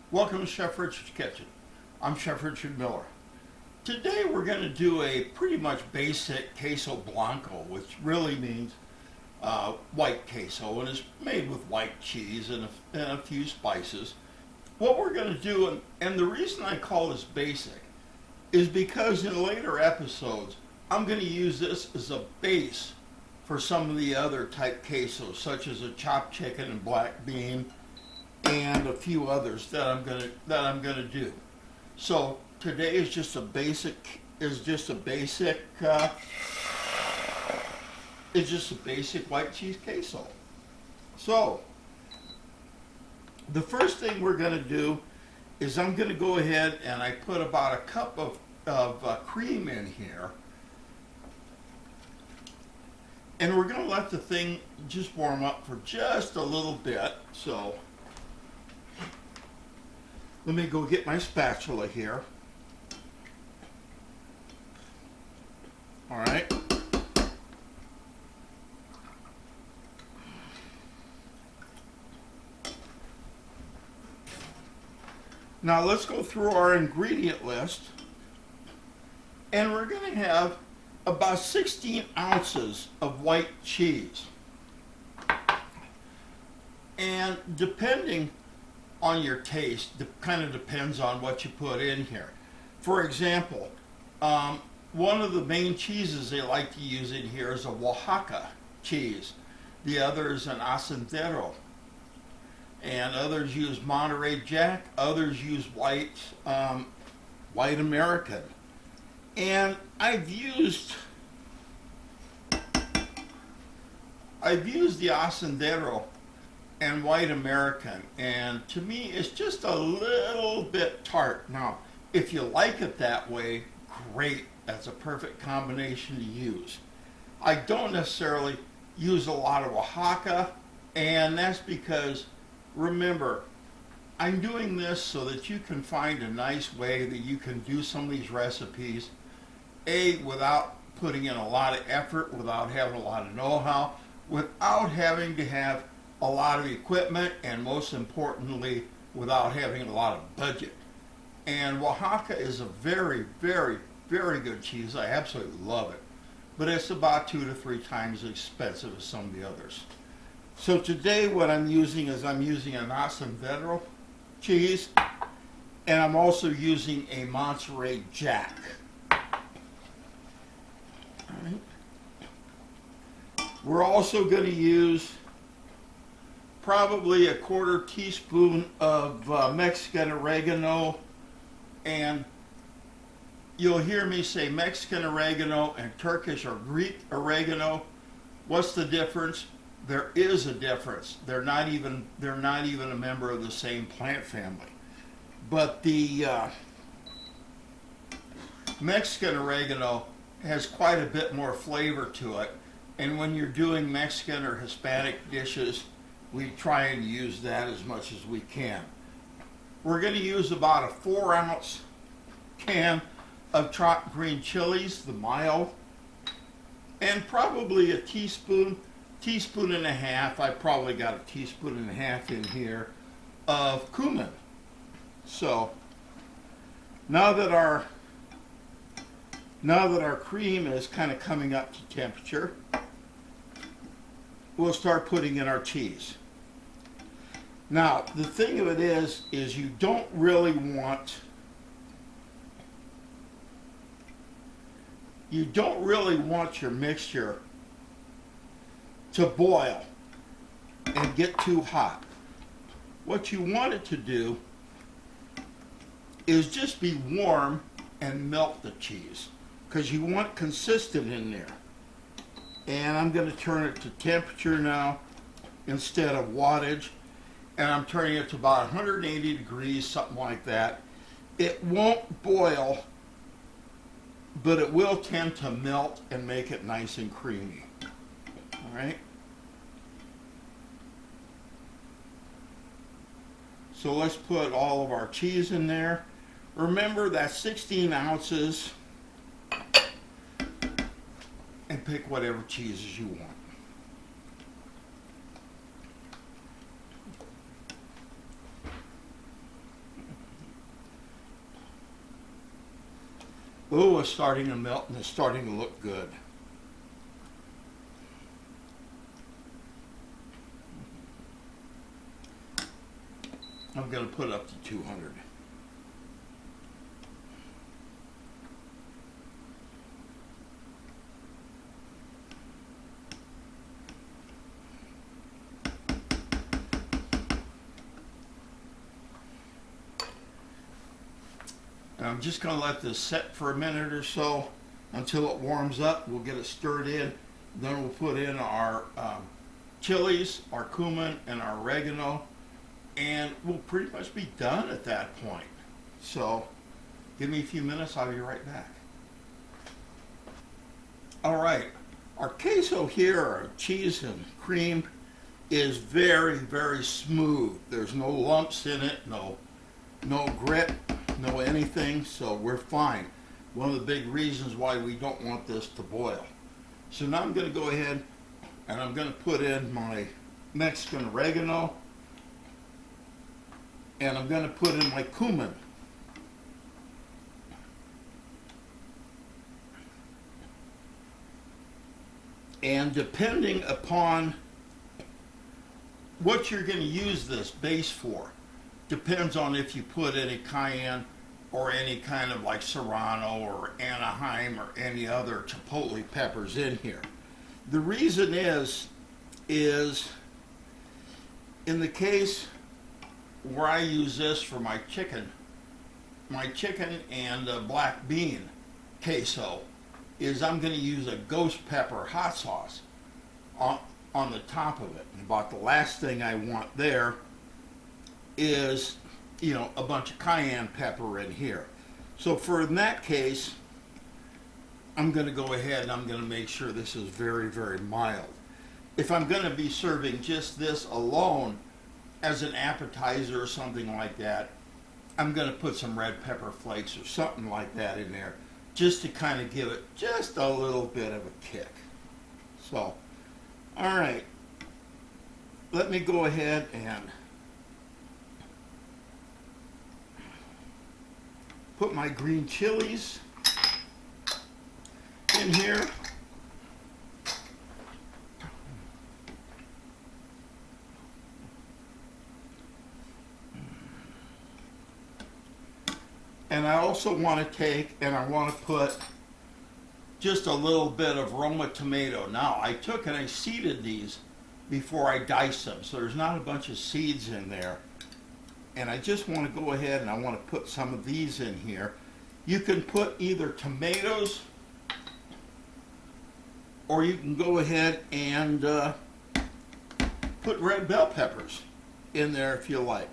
Welcome to Chef Richard's Kitchen. I'm Chef Richard Miller. Today we're going to do a pretty much basic queso blanco, which really means white queso, and is made with white cheese and a few spices. What we're going to do, and the reason I call this basic, is because in later episodes I'm going to use this as a base for some of the other type quesos, such as a chopped chicken and black bean, and a few others that I'm gonna do. So today is just a basic white cheese queso. So the first thing we're gonna do is I'm gonna go ahead and I put about a cup of cream in here, and we're gonna let the thing just warm up for just a little bit. So let me go get my spatula here. All right. Now let's go through our ingredient list. And we're going to have about 16 ounces of white cheese. And depending on your taste, kind of depends on what you put in here. For example, one of the main cheeses they like to use in here is a Oaxaca cheese. The other is an Ascendero. And others use Monterey Jack. Others use white American. And I've used the Ascendero and white American, and to me it's just a little bit tart. Now if you like it that way, great, that's a perfect combination to use. I don't necessarily use a lot of Oaxaca, and that's because, remember, I'm doing this so that you can find a nice way that you can do some of these recipes without putting in a lot of effort, without having a lot of know-how, without having to have a lot of equipment, and most importantly, without having a lot of budget. And Oaxaca is a very, very, very good cheese. I absolutely love it. But it's about 2 to 3 times as expensive as some of the others. So today what I'm using is I'm using an Acendero cheese, and I'm also using a Monterey Jack. All right. We're also going to use probably a 1/4 teaspoon of Mexican oregano, and you'll hear me say Mexican oregano and Turkish or Greek oregano. What's the difference? There is a difference. They're not even a member of the same plant family. But the Mexican oregano has quite a bit more flavor to it, and when you're doing Mexican or Hispanic dishes, we try and use that as much as we can. We're going to use about a 4-ounce can of chopped green chilies, the mild, and probably a teaspoon and a half, I probably got a teaspoon and a half in here, of cumin. So now that our cream is kind of coming up to temperature, we'll start putting in our cheese. Now, the thing of it is you don't really want your mixture to boil and get too hot. What you want it to do is just be warm and melt the cheese, because you want consistent in there. And I'm going to turn it to temperature now instead of wattage, and I'm turning it to about 180 degrees, something like that. It won't boil, but it will tend to melt and make it nice and creamy. All right? So let's put all of our cheese in there. Remember, that's 16 ounces, and pick whatever cheeses you want. Ooh, it's starting to melt and it's starting to look good. I'm going to put up to 200. And I'm just going to let this set for a minute or so until it warms up. We'll get it stirred in. Then we'll put in our chilies, our cumin, and our oregano. And we'll pretty much be done at that point. So give me a few minutes, I'll be right back. All right, our queso here, our cheese and cream, is very, very smooth. There's no lumps in it, no grit, no anything, so we're fine. One of the big reasons why we don't want this to boil. So now I'm going to go ahead and I'm going to put in my Mexican oregano, and I'm going to put in my cumin. And depending upon what you're going to use this base for, depends on if you put any cayenne or any kind of like serrano or Anaheim or any other chipotle peppers in here. The reason is in the case where I use this for my chicken and black bean queso, is I'm going to use a ghost pepper hot sauce on the top of it. And about the last thing I want there is, you know, a bunch of cayenne pepper in here. So in that case, I'm going to go ahead and I'm going to make sure this is very, very mild. If I'm going to be serving just this alone as an appetizer or something like that, I'm going to put some red pepper flakes or something like that in there, just to kind of give it just a little bit of a kick. So, all right, let me go ahead and put my green chilies in here. And I also want to take and I want to put just a little bit of Roma tomato. Now, I took and I seeded these before I diced them, so there's not a bunch of seeds in there. And I just want to go ahead and I want to put some of these in here. You can put either tomatoes or you can go ahead and put red bell peppers in there if you like.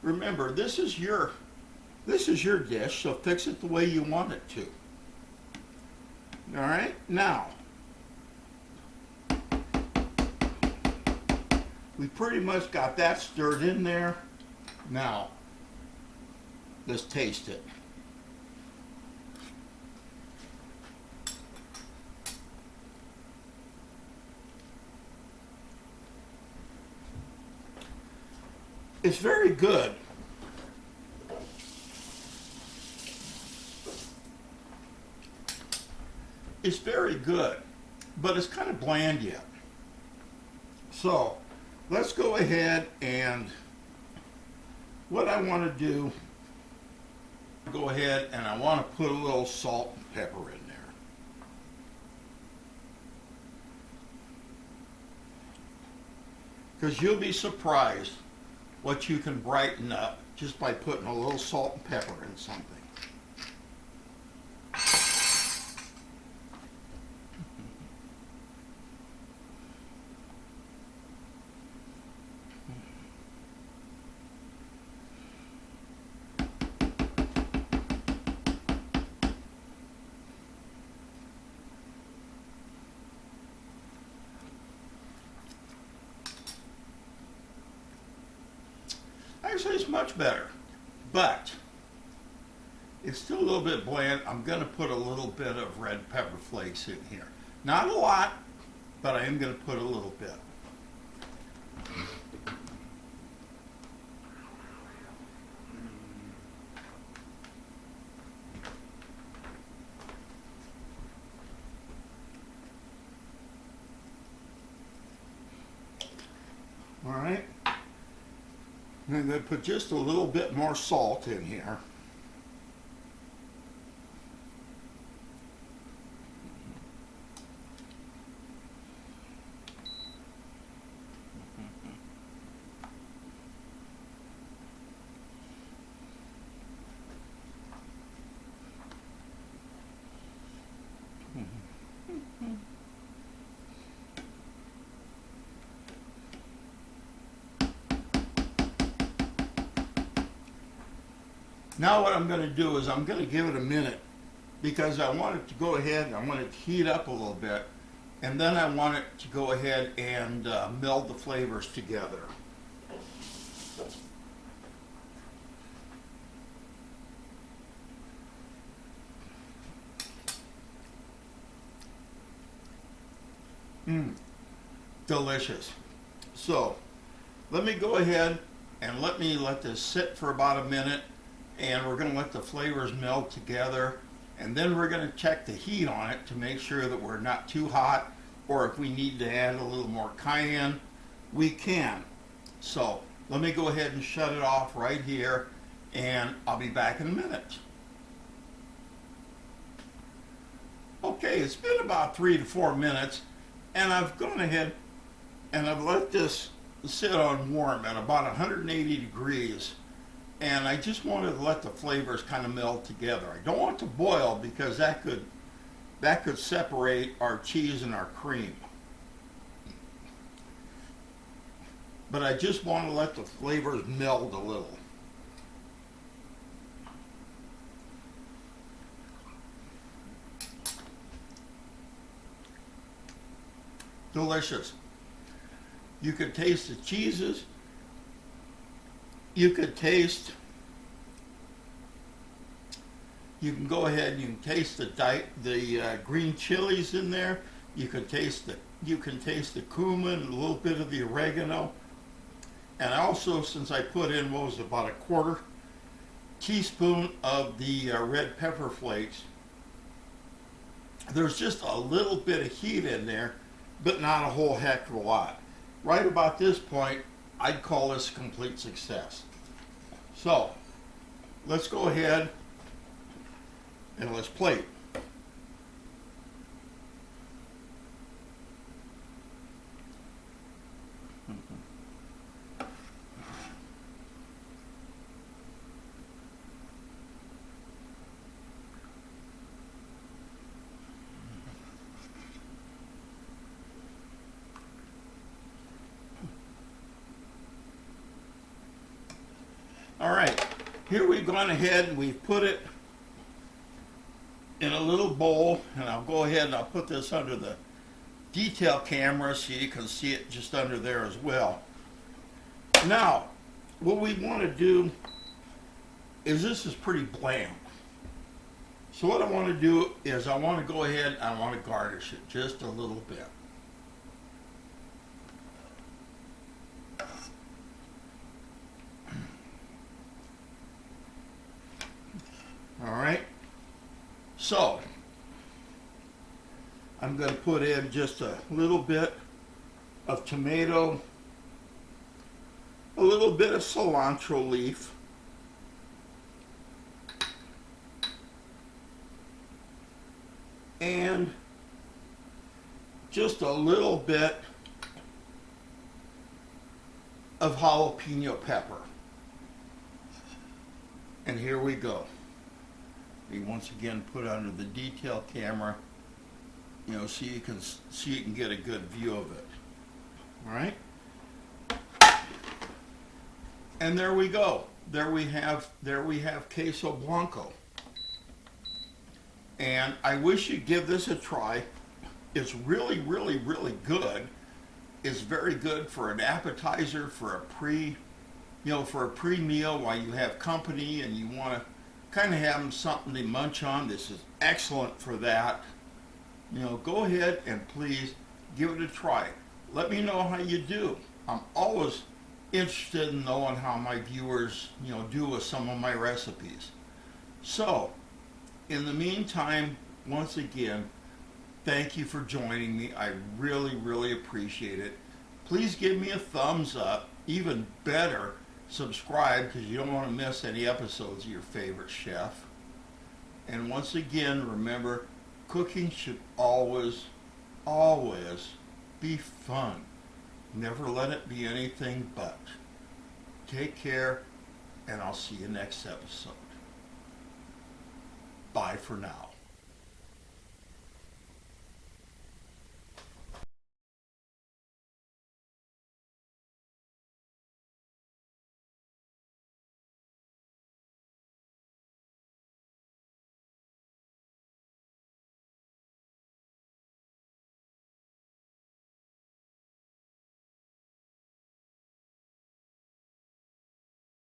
Remember, this is your dish, so fix it the way you want it to. All right, now, we pretty much got that stirred in there. Now, let's taste it. It's very good. It's very good, but it's kind of bland yet. So let's go ahead and what I want to do, go ahead and I want to put a little salt and pepper in there. Because you'll be surprised what you can brighten up just by putting a little salt and pepper in something. Actually, it's much better, but it's still a little bit bland. I'm going to put a little bit of red pepper flakes in here. Not a lot, but I am going to put a little bit. All right. I'm going to put just a little bit more salt in here. Now what I'm going to do is I'm going to give it a minute because I want it to go ahead and I want it to heat up a little bit, and then I want it to go ahead and meld the flavors together. Delicious. So let me go ahead and let this sit for about a minute, and we're going to let the flavors meld together, and then we're going to check the heat on it to make sure that we're not too hot, or if we need to add a little more cayenne, we can. So let me go ahead and shut it off right here, and I'll be back in a minute. Okay, it's been about 3 to 4 minutes, and I've gone ahead and I've let this sit on warm at about 180 degrees, and I just wanted to let the flavors kind of meld together. I don't want it to boil because that could separate our cheese and our cream. But I just want to let the flavors meld a little. Delicious. You could taste the cheeses. You could taste. You can go ahead and you can taste the green chilies in there. You can taste the cumin, a little bit of the oregano, and also, since I put in what was about a quarter teaspoon of the red pepper flakes, there's just a little bit of heat in there, but not a whole heck of a lot. Right about this point, I'd call this a complete success. So let's go ahead and let's plate. All right, here we've gone ahead and we've put it in a little bowl, and I'll go ahead and I'll put this under the detail camera so you can see it just under there as well. Now, what we want to do is, this is pretty bland. So what I want to do is I want to go ahead and I want to garnish it just a little bit. All right, so I'm going to put in just a little bit of tomato, a little bit of cilantro leaf, and just a little bit of jalapeno pepper. And here we go. We once again put under the detail camera, so you can get a good view of it. All right. And there we go. There we have Queso Blanco. And I wish you'd give this a try. It's really, really, really good. It's very good for an appetizer, for a pre-meal while you have company and you want to kind of have something to munch on. This is excellent for that. Go ahead and please give it a try. Let me know how you do. I'm always interested in knowing how my viewers, do with some of my recipes. So, in the meantime, once again, thank you for joining me. I really, really appreciate it. Please give me a thumbs up. Even better, subscribe because you don't want to miss any episodes of your favorite chef. And once again, remember, cooking should always, always be fun. Never let it be anything but. Take care, and I'll see you next episode. Bye for now.